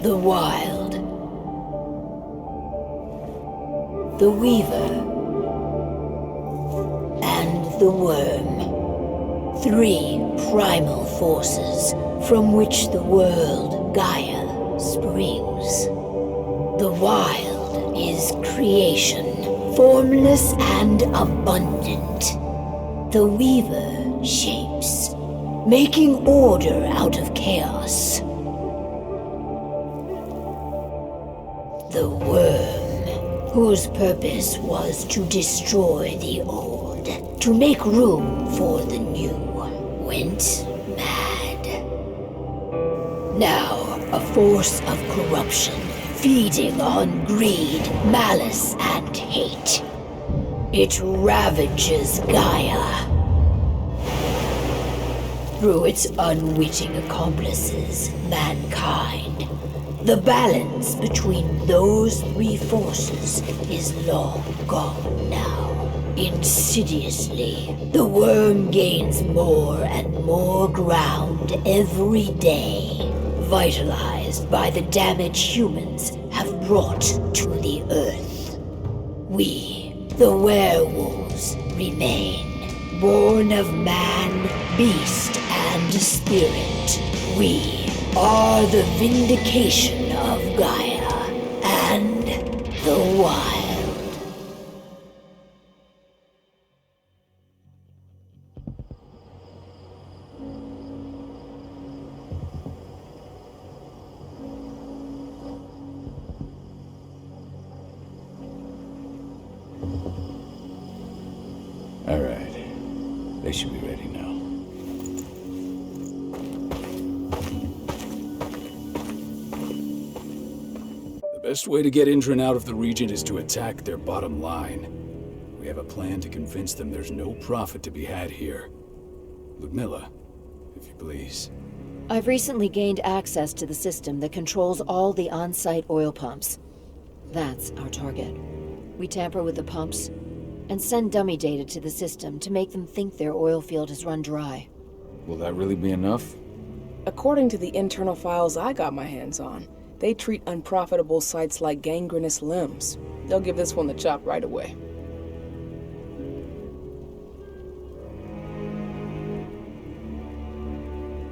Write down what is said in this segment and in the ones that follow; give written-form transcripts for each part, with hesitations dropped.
The Wild. The Weaver. And the Worm. Three primal forces from which the world Gaia springs. The Wild is creation, formless and abundant. The Weaver shapes, making order out of chaos. The Worm, whose purpose was to destroy the old, to make room for the new, went mad. Now, a force of corruption, feeding on greed, malice, and hate. It ravages Gaia. Through its unwitting accomplices, mankind, the balance between those three forces is long gone now. Insidiously, the Worm gains more and more ground every day, vitalized by the damage humans have brought to the Earth. We, the werewolves, remain, born of man, beast, and spirit. We are the vindication of Gaia and the Wild. All right. They should be ready now. The best way to get Indran out of the region is to attack their bottom line. We have a plan to convince them there's no profit to be had here. Ludmilla, if you please. I've recently gained access to the system that controls all the on-site oil pumps. That's our target. We tamper with the pumps and send dummy data to the system to make them think their oil field has run dry. Will that really be enough? According to the internal files I got my hands on, they treat unprofitable sites like gangrenous limbs. They'll give this one the chop right away.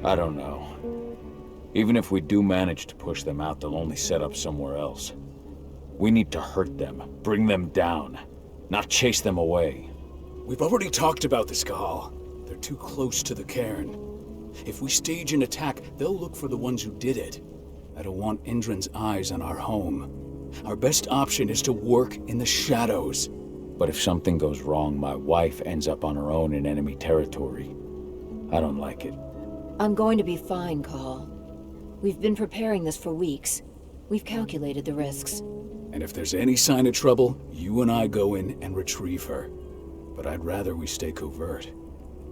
I don't know. Even if we do manage to push them out, they'll only set up somewhere else. We need to hurt them, bring them down, not chase them away. We've already talked about this, Kahal. They're too close to the cairn. If we stage an attack, they'll look for the ones who did it. I don't want Indran's eyes on our home. Our best option is to work in the shadows. But if something goes wrong, my wife ends up on her own in enemy territory. I don't like it. I'm going to be fine, Call. We've been preparing this for weeks. We've calculated the risks. And if there's any sign of trouble, you and I go in and retrieve her. But I'd rather we stay covert.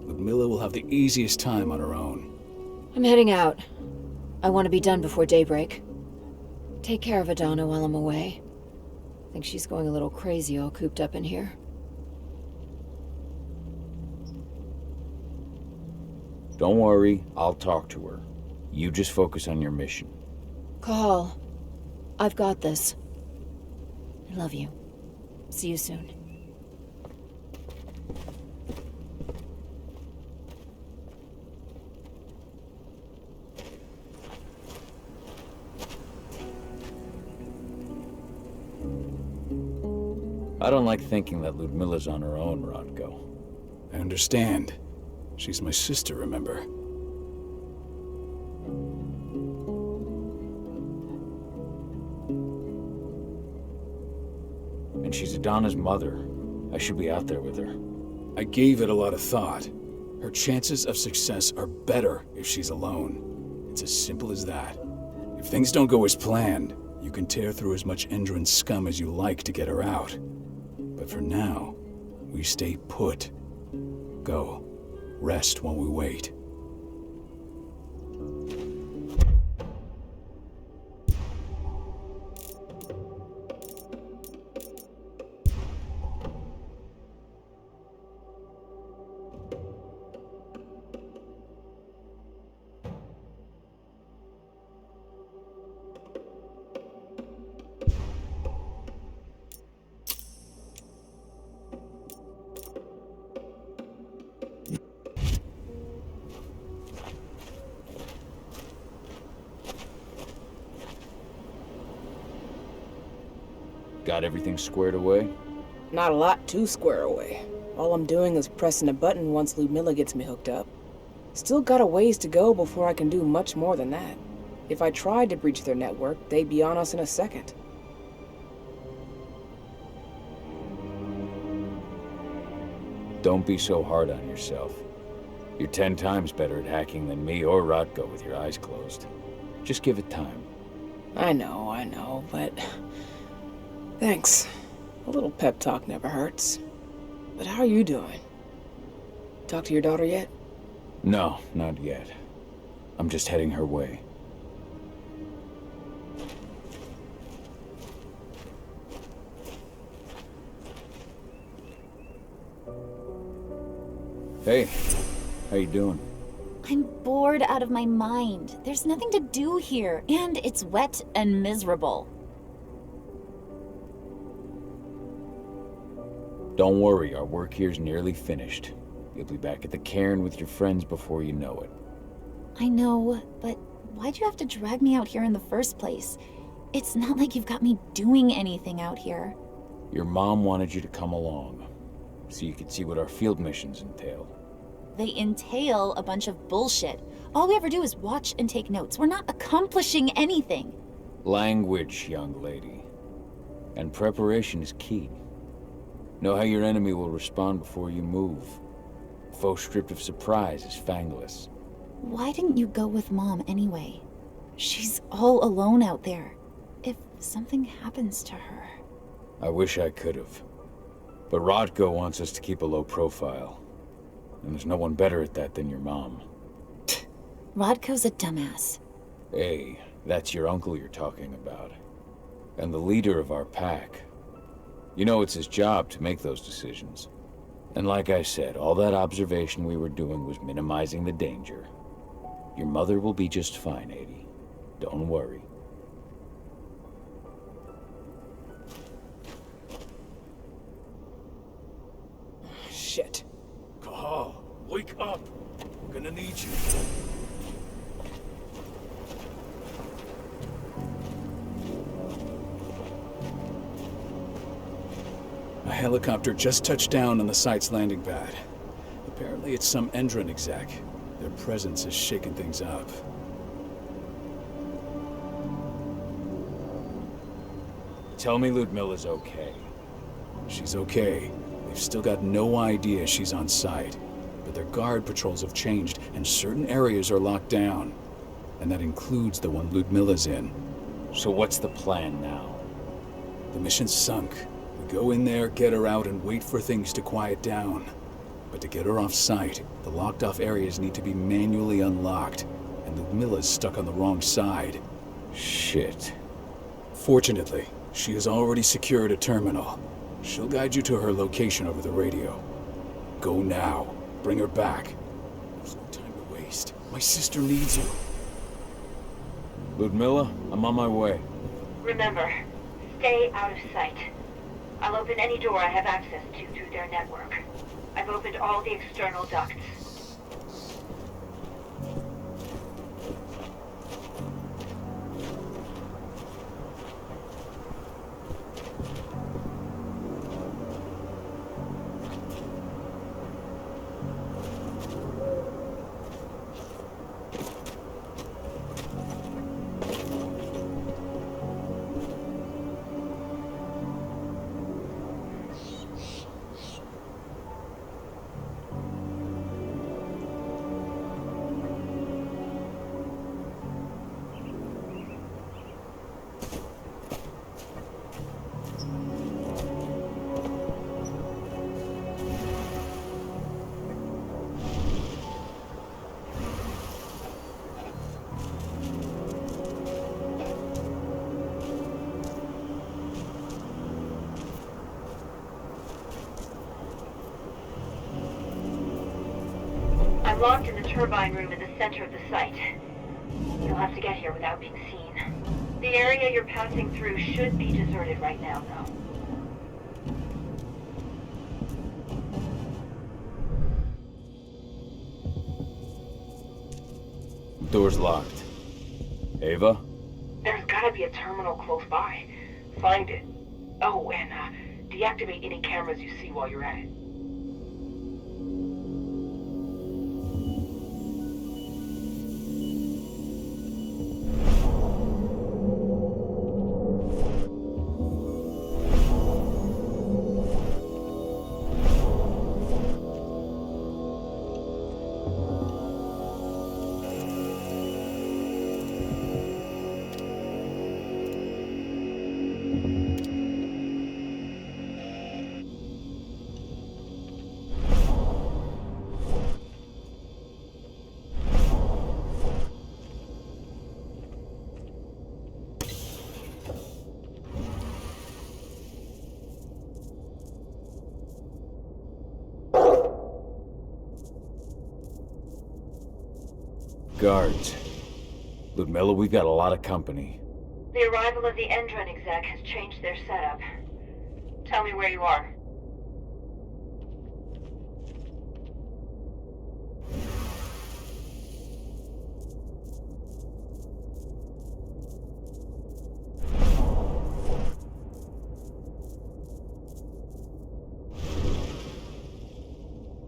Ludmilla will have the easiest time on her own. I'm heading out. I want to be done before daybreak. Take care of Adana while I'm away. I think she's going a little crazy all cooped up in here. Don't worry, I'll talk to her. You just focus on your mission. Call. I've got this. I love you. See you soon. I don't like thinking that Ludmilla's on her own, Rodko. I understand. She's my sister, remember? And she's Adana's mother. I should be out there with her. I gave it a lot of thought. Her chances of success are better if she's alone. It's as simple as that. If things don't go as planned, you can tear through as much Endron scum as you like to get her out. But for now, we stay put. Go. Rest while we wait. Got everything squared away? Not a lot to square away. All I'm doing is pressing a button once Ludmilla gets me hooked up. Still got a ways to go before I can do much more than that. If I tried to breach their network, they'd be on us in a second. Don't be so hard on yourself. You're 10 times better at hacking than me or Rodko with your eyes closed. Just give it time. I know, but... Thanks. A little pep talk never hurts. But how are you doing? Talk to your daughter yet? No, not yet. I'm just heading her way. Hey, how you doing? I'm bored out of my mind. There's nothing to do here, and it's wet and miserable. Don't worry, our work here's nearly finished. You'll be back at the cairn with your friends before you know it. I know, but why'd you have to drag me out here in the first place? It's not like you've got me doing anything out here. Your mom wanted you to come along, so you could see what our field missions entail. They entail a bunch of bullshit. All we ever do is watch and take notes. We're not accomplishing anything. Language, young lady. And preparation is key. Know how your enemy will respond before you move. Faux stripped of surprise is fangless. Why didn't you go with Mom anyway? She's all alone out there. If something happens to her... I wish I could have. But Rodko wants us to keep a low profile. And there's no one better at that than your mom. Rodko's a dumbass. Hey, that's your uncle you're talking about. And the leader of our pack. You know it's his job to make those decisions. And like I said, all that observation we were doing was minimizing the danger. Your mother will be just fine, Adie. Don't worry. Shit. Kahal, wake up! We're gonna need you. A helicopter just touched down on the site's landing pad. Apparently it's some Endron exec. Their presence has shaken things up. Tell me Ludmilla's okay. She's okay. They've still got no idea she's on site. But their guard patrols have changed, and certain areas are locked down. And that includes the one Ludmilla's in. So what's the plan now? The mission's sunk. We go in there, get her out, and wait for things to quiet down. But to get her off site, the locked-off areas need to be manually unlocked. And Ludmilla's stuck on the wrong side. Shit. Fortunately, she has already secured a terminal. She'll guide you to her location over the radio. Go now. Bring her back. There's no time to waste. My sister needs you. Ludmilla, I'm on my way. Remember, stay out of sight. I'll open any door I have access to through their network. I've opened all the external ducts. I'm locked in the turbine room in the center of the site. You'll have to get here without being seen. The area you're passing through should be deserted right now, though. Door's locked. Ava? There's gotta be a terminal close by. Find it. Oh, and deactivate any cameras you see while you're at it. Guards. Ludmilla, we've got a lot of company. The arrival of the Endron exec has changed their setup. Tell me where you are.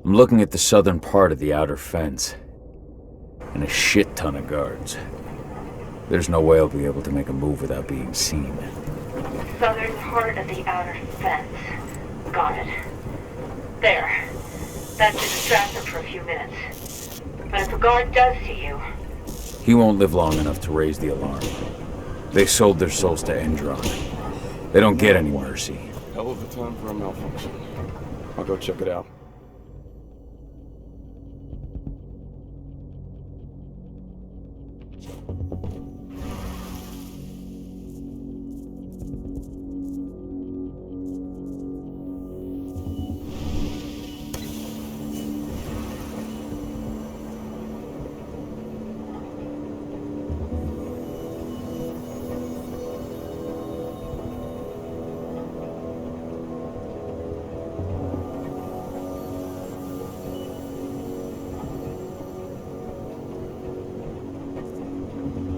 I'm looking at the southern part of the outer fence. And a shit ton of guards. There's no way I'll be able to make a move without being seen. Southern part of the outer fence. Got it. There. That should distract them for a few minutes. But if a guard does see you... He won't live long enough to raise the alarm. They sold their souls to Endron. They don't get any mercy. Hell of a time for a malfunction. I'll go check it out.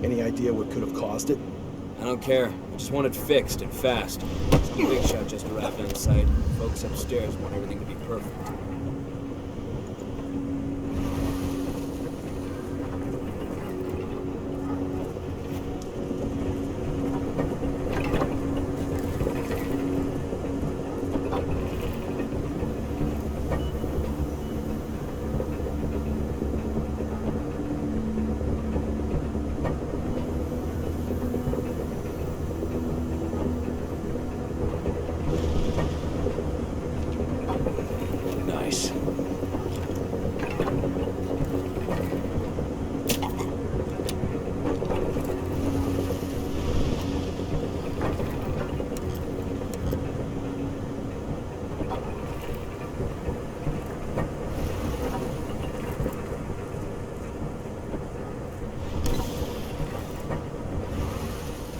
Any idea what could have caused it? I don't care. I just want it fixed and fast. Some big shot just arrived on site. Folks upstairs want everything to be perfect.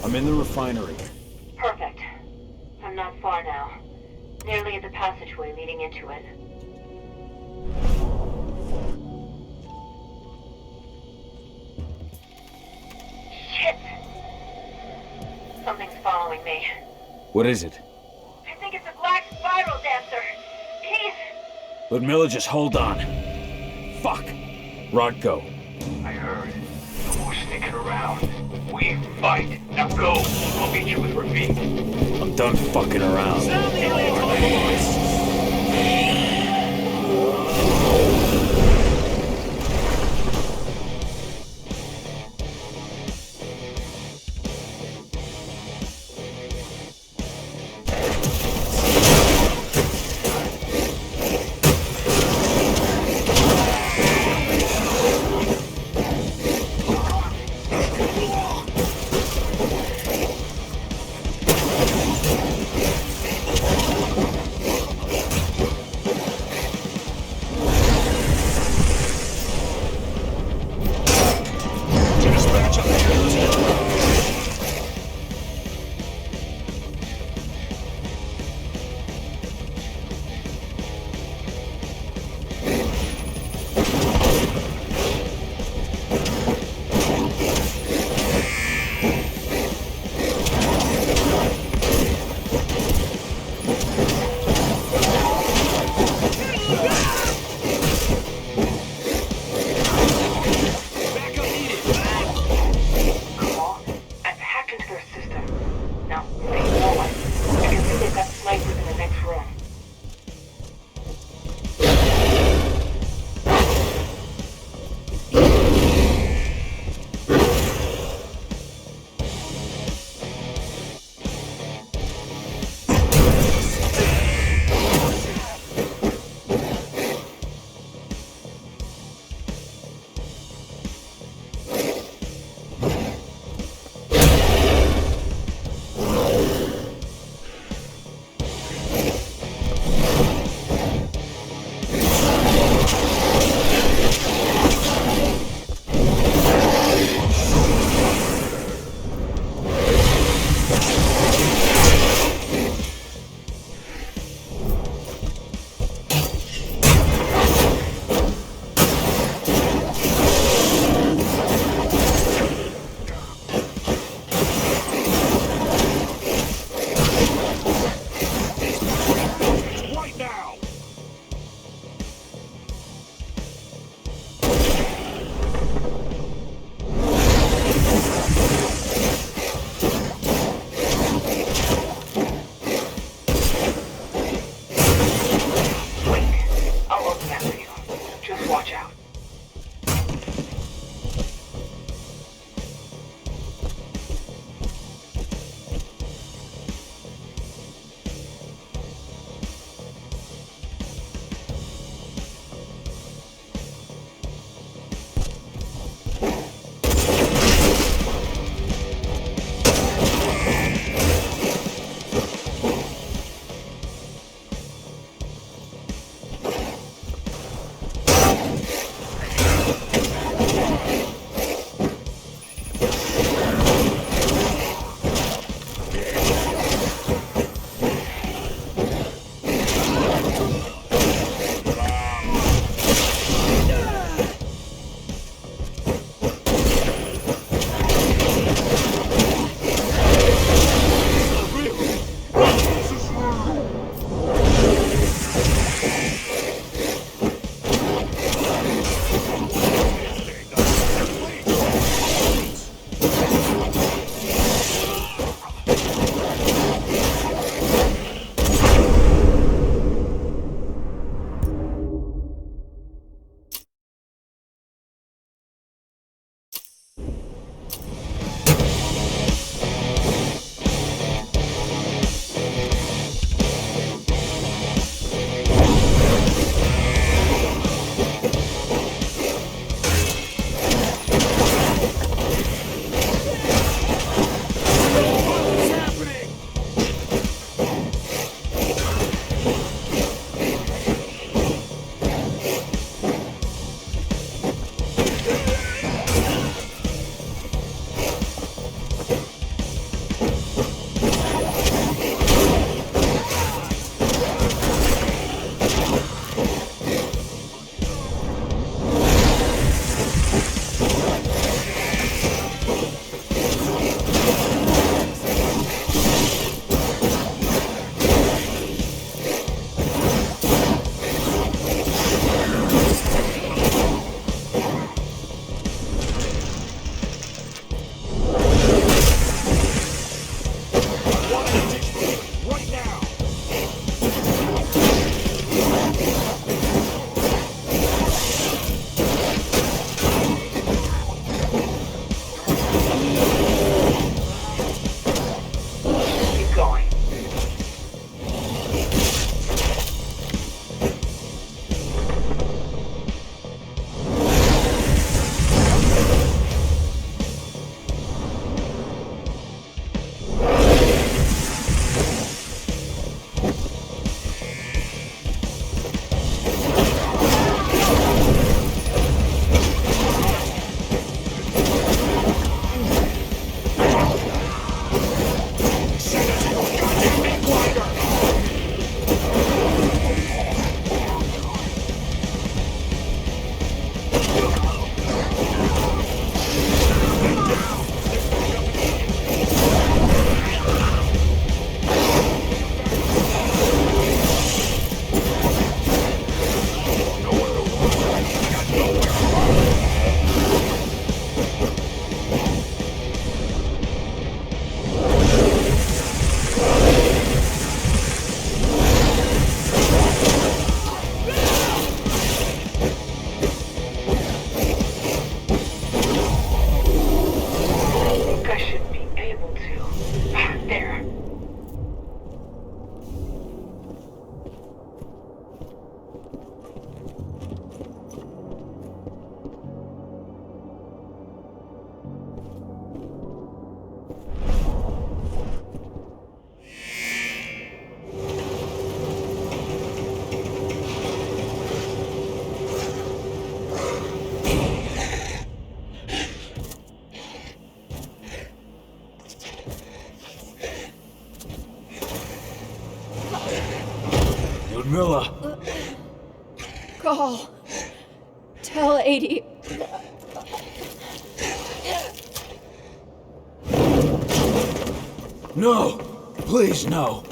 I'm in the refinery. Perfect. I'm not far now. Nearly at the passageway leading into it. Shit! Something's following me. What is it? I think it's a black spiral dancer. He's... Ludmilla, just hold on. Fuck! Rodko. I heard. No more sticking around. We fight. Now go. I'll meet you with Rafik. I'm done fucking around. Ludmilla! Call. Tell 80. No! Please, no!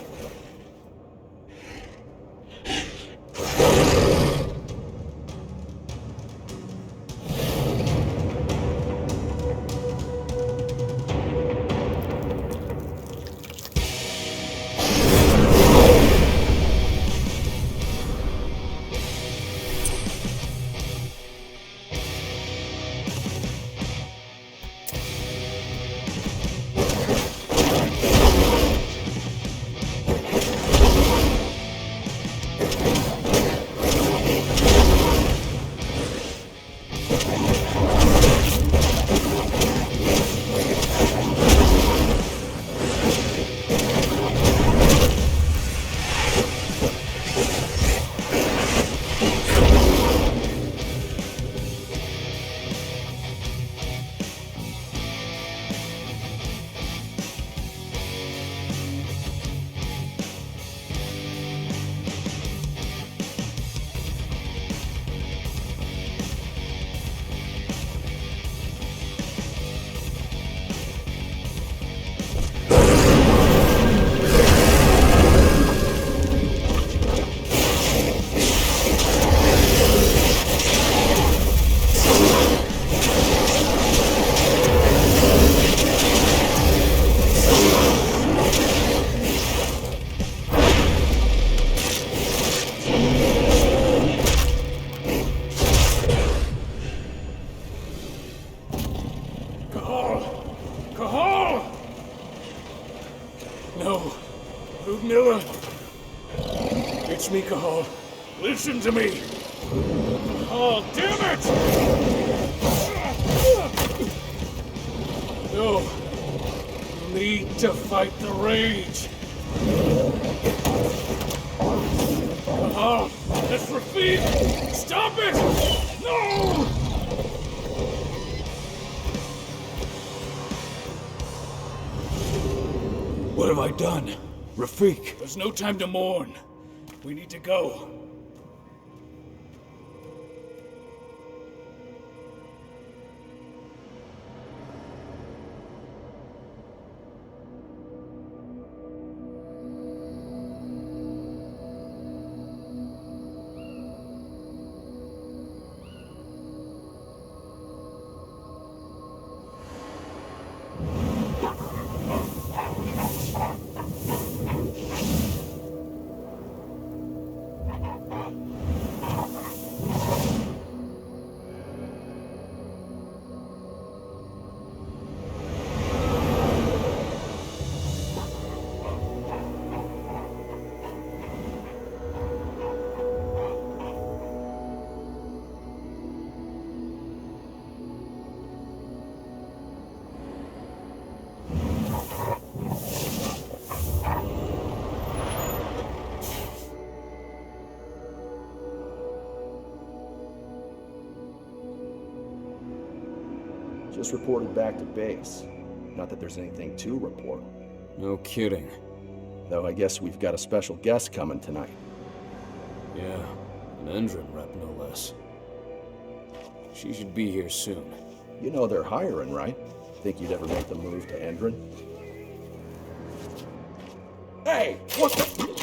No. Ludmilla. It's me, Cahal. Listen to me. Oh, damn it! No. You need to fight the rage. Cahal, that's Rafik! Stop it! No! What have I done? Rafik! There's no time to mourn. We need to go. Just reported back to base. Not that there's anything to report. No kidding. Though I guess we've got a special guest coming tonight. Yeah, an Endron rep no less. She should be here soon. You know they're hiring, right? Think you'd ever make the move to Endron? Hey! What the...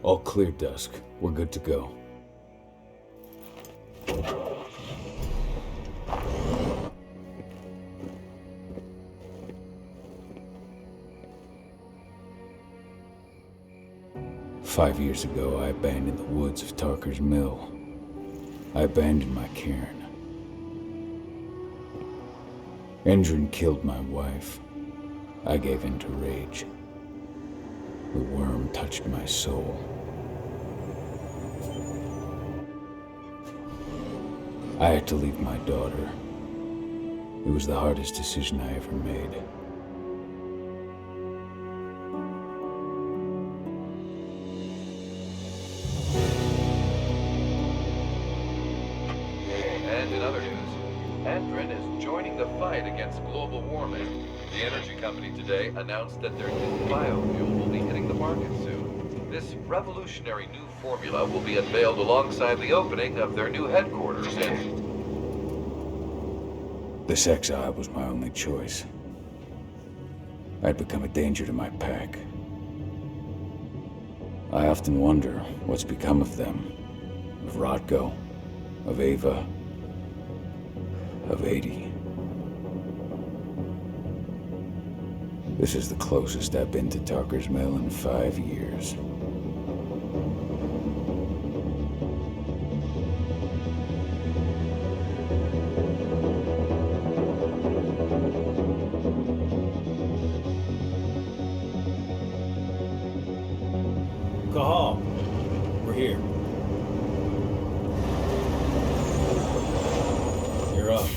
All clear, Dusk. We're good to go. "5 years ago, I abandoned the woods of Tarker's Mill. I abandoned my cairn. Endron killed my wife. I gave in to rage. The worm touched my soul. I had to leave my daughter. It was the hardest decision I ever made. Andrin is joining the fight against global warming. The energy company today announced that their new biofuel will be hitting the market soon. This revolutionary new formula will be unveiled alongside the opening of their new headquarters in... This exile was my only choice. I'd become a danger to my pack. I often wonder what's become of them. Of Rodko, of Ava, of 80. This is the closest I've been to Talker's Mill in 5 years. Cahal, we're here. You're up.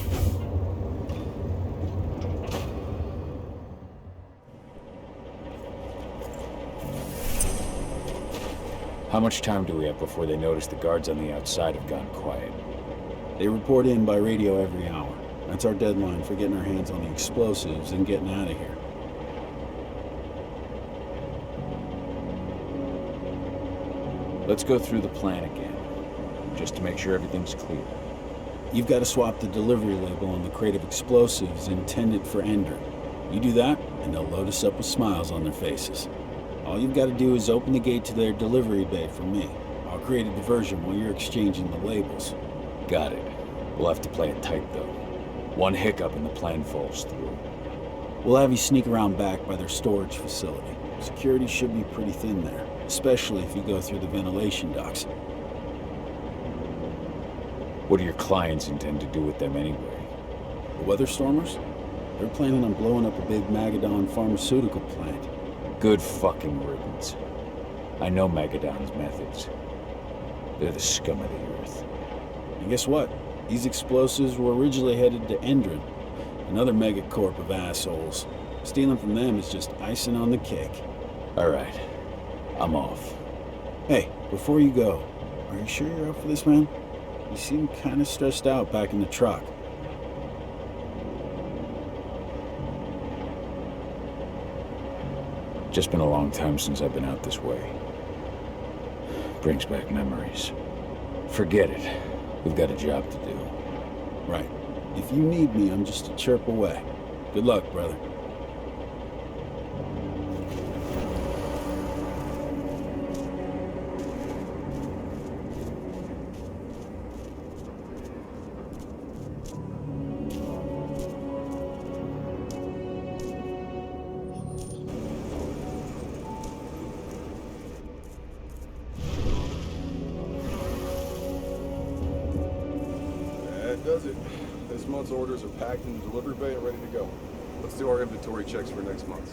How much time do we have before they notice the guards on the outside have gone quiet? They report in by radio every hour. That's our deadline for getting our hands on the explosives and getting out of here. Let's go through the plan again, just to make sure everything's clear. You've got to swap the delivery label on the crate of explosives intended for Ender. You do that, and they'll load us up with smiles on their faces. All you've got to do is open the gate to their delivery bay for me. I'll create a diversion while you're exchanging the labels. Got it. We'll have to play it tight, though. One hiccup and the plan falls through. We'll have you sneak around back by their storage facility. Security should be pretty thin there, especially if you go through the ventilation ducts. What do your clients intend to do with them anyway? The Weatherstormers? They're planning on blowing up a big Magadon pharmaceutical plant. Good fucking riddance. I know Magadon's methods. They're the scum of the earth. And guess what? These explosives were originally headed to Endrin, another megacorp of assholes. Stealing from them is just icing on the cake. All right. I'm off. Hey, before you go, are you sure you're up for this, man? You seem kind of stressed out back in the truck. Just been a long time since I've been out this way. Brings back memories. Forget it. We've got a job to do. Right. If you need me, I'm just a chirp away. Good luck, brother. That does it. This month's orders are packed in the delivery bay and ready to go. Let's do our inventory checks for next month.